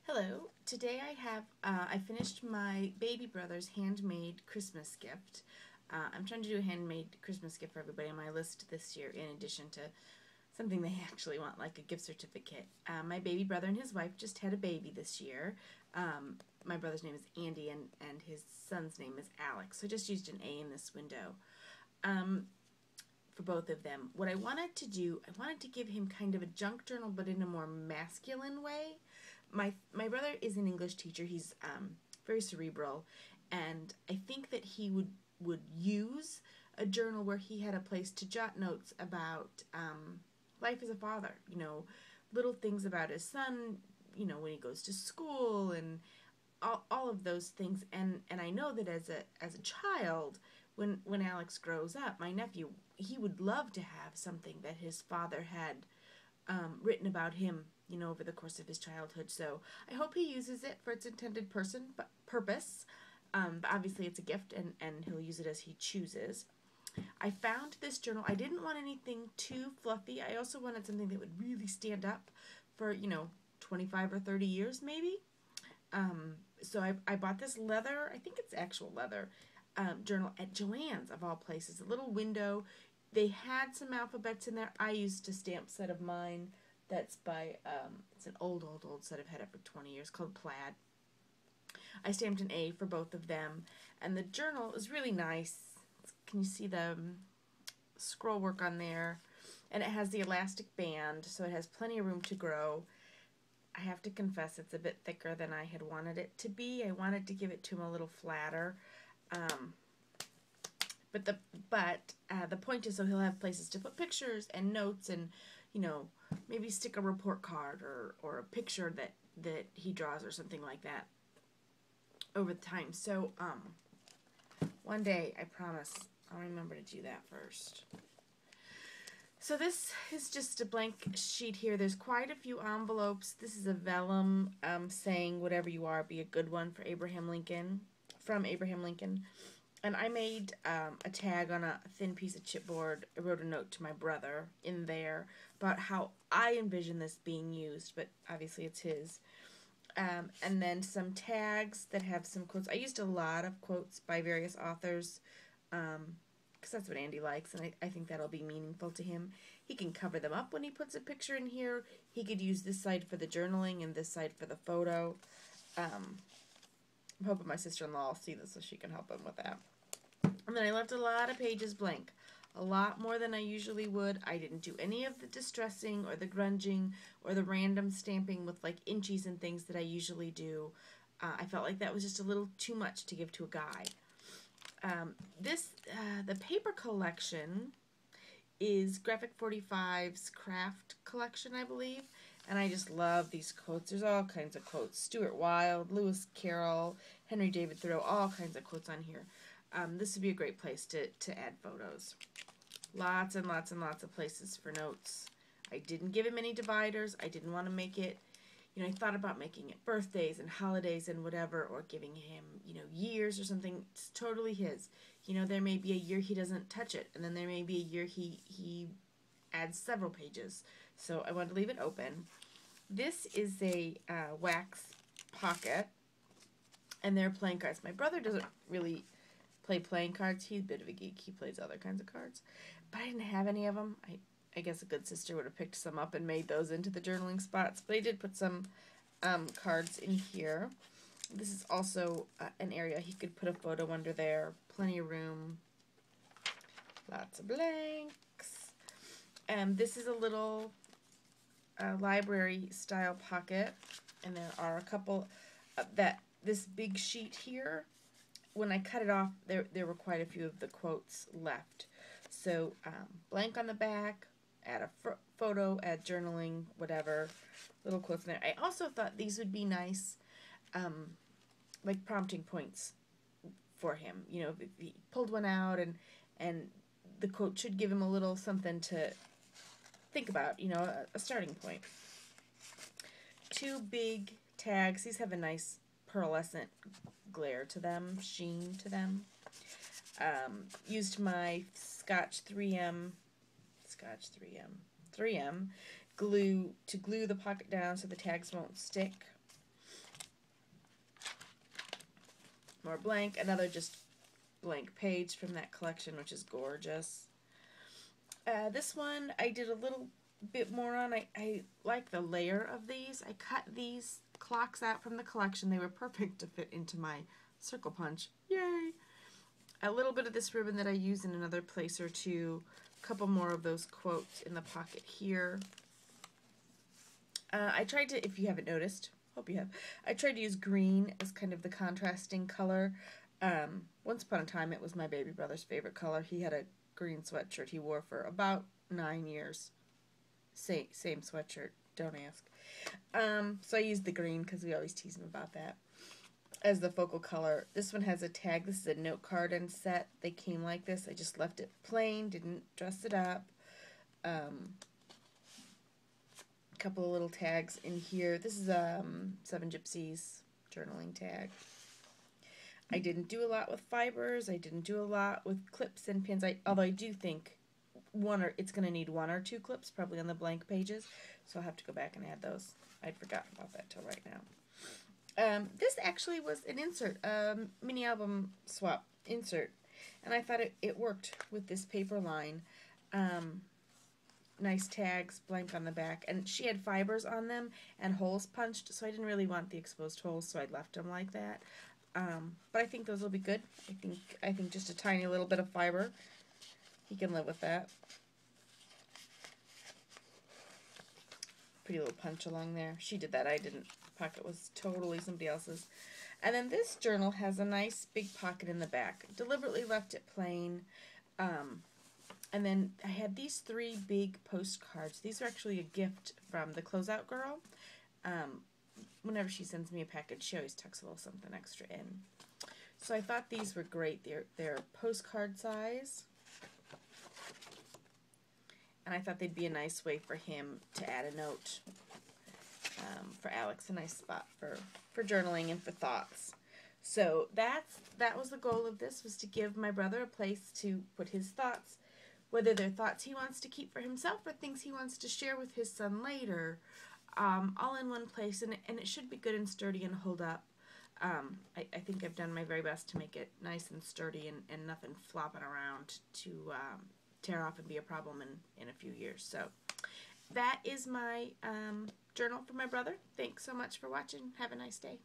Hello. Today I finished my baby brother's handmade Christmas gift. I'm trying to do a handmade Christmas gift for everybody on my list this year, in addition to something they actually want, like a gift certificate. My baby brother and his wife just had a baby this year. My brother's name is Andy, and his son's name is Alex. So I just used an A in this window for both of them. What I wanted to do, I wanted to give him kind of a junk journal, but in a more masculine way. My brother is an English teacher. He's very cerebral, and I think that he would use a journal where he had a place to jot notes about life as a father. Little things about his son. When he goes to school and all of those things. And I know that as a child, when Alex grows up, my nephew, he would love to have something that his father had written about him, over the course of his childhood. So I hope he uses it for its intended purpose. But obviously it's a gift, and he'll use it as he chooses. I found this journal. I didn't want anything too fluffy. I also wanted something that would really stand up for, 25 or 30 years maybe. So I bought this leather, I think it's actual leather, journal at Joann's, of all places. A little window. They had some alphabets in there. I used a stamp set of mine that's by, it's an old set I've had it for 20 years, called Plaid. I stamped an A for both of them. And the journal is really nice. Can you see the scroll work on there? And it has the elastic band, so it has plenty of room to grow. I have to confess, it's a bit thicker than I had wanted it to be. I wanted to give it to him a little flatter. But the point is, so he'll have places to put pictures and notes, and maybe stick a report card or a picture that he draws or something like that over the time. So one day, I promise, I'll remember to do that first. So this is just a blank sheet here. There's quite a few envelopes. This is a vellum saying, "Whatever you are, be a good one," for Abraham Lincoln, from Abraham Lincoln. And I made a tag on a thin piece of chipboard. I wrote a note to my brother in there about how I envision this being used, but obviously it's his. And then some tags that have some quotes. I used a lot of quotes by various authors, because that's what Andy likes, and I think that'll be meaningful to him. He can cover them up when he puts a picture in here. He could use this side for the journaling and this side for the photo. I'm hoping my sister-in-law will see this so she can help him with that. And then I left a lot of pages blank. A lot more than I usually would. I didn't do any of the distressing or the grunging or the random stamping with like inchies and things that I usually do. I felt like that was just a little too much to give to a guy. The paper collection is Graphic 45's craft collection, I believe. And I just love these quotes. There's all kinds of quotes. Stuart Wilde, Lewis Carroll, Henry David Thoreau, all kinds of quotes on here. This would be a great place to add photos. Lots and lots and lots of places for notes. I didn't give him any dividers. I didn't want to make it, I thought about making it birthdays and holidays and whatever, or giving him, years or something. It's totally his. There may be a year he doesn't touch it, and then there may be a year he adds several pages. So I wanted to leave it open. This is a wax pocket, and they're playing cards. My brother doesn't really play playing cards. He's a bit of a geek. He plays other kinds of cards. But I didn't have any of them. I guess a good sister would have picked some up and made those into the journaling spots. But I did put some cards in here. This is also an area he could put a photo under there. Plenty of room. Lots of blanks. This is a little library style pocket. And there are a couple this big sheet here, when I cut it off, there were quite a few of the quotes left. So blank on the back, add a photo, add journaling, whatever, little quotes in there. I also thought these would be nice, like prompting points for him. If he pulled one out, and the quote should give him a little something to think about, a starting point. Two big tags. These have a nice pearlescent glare to them, sheen to them. Used my Scotch 3M glue to glue the pocket down so the tags won't stick. more blank. Another just blank page from that collection, which is gorgeous. This one I did a little bit more on. I like the layer of these. I cut these clocks out from the collection. They were perfect to fit into my circle punch. Yay! A little bit of this ribbon that I use in another place or two. A couple more of those quotes in the pocket here. I tried to, if you haven't noticed, hope you have, I tried to use green as kind of the contrasting color. Once upon a time, it was my baby brother's favorite color. He had a green sweatshirt he wore for about 9 years. Same sweatshirt, don't ask. So I used the green because we always tease him about that as the focal color. This one has a tag. This is a note card and set. They came like this. I just left it plain, didn't dress it up. Couple of little tags in here. This is Seven Gypsies journaling tag. I didn't do a lot with fibers. I didn't do a lot with clips and pins. Although I do think it's going to need 1 or 2 clips probably on the blank pages, so I'll have to go back and add those. I'd forgotten about that till right now. This actually was an insert, mini album swap insert, and I thought it worked with this paper line. Nice tags, blank on the back, and she had fibers on them and holes punched, so I didn't really want the exposed holes, so I left them like that. But I think those will be good. I think just a tiny little bit of fiber, he can live with that. Pretty little punch along there. She did that. I didn't. Pocket was totally somebody else's. And then this journal has a nice big pocket in the back. Deliberately left it plain. And then I had these 3 big postcards. These are actually a gift from the Closeout Girl. Whenever she sends me a package, she always tucks a little something extra in. So I thought these were great. They're postcard size. And I thought they'd be a nice way for him to add a note. For Alex, a nice spot for journaling and for thoughts. So that was the goal of this, was to give my brother a place to put his thoughts, whether they're thoughts he wants to keep for himself or things he wants to share with his son later, all in one place. And it should be good and sturdy and hold up. I think I've done my very best to make it nice and sturdy and nothing flopping around to tear off and be a problem in a few years. So that is my journal for my brother. Thanks so much for watching. Have a nice day.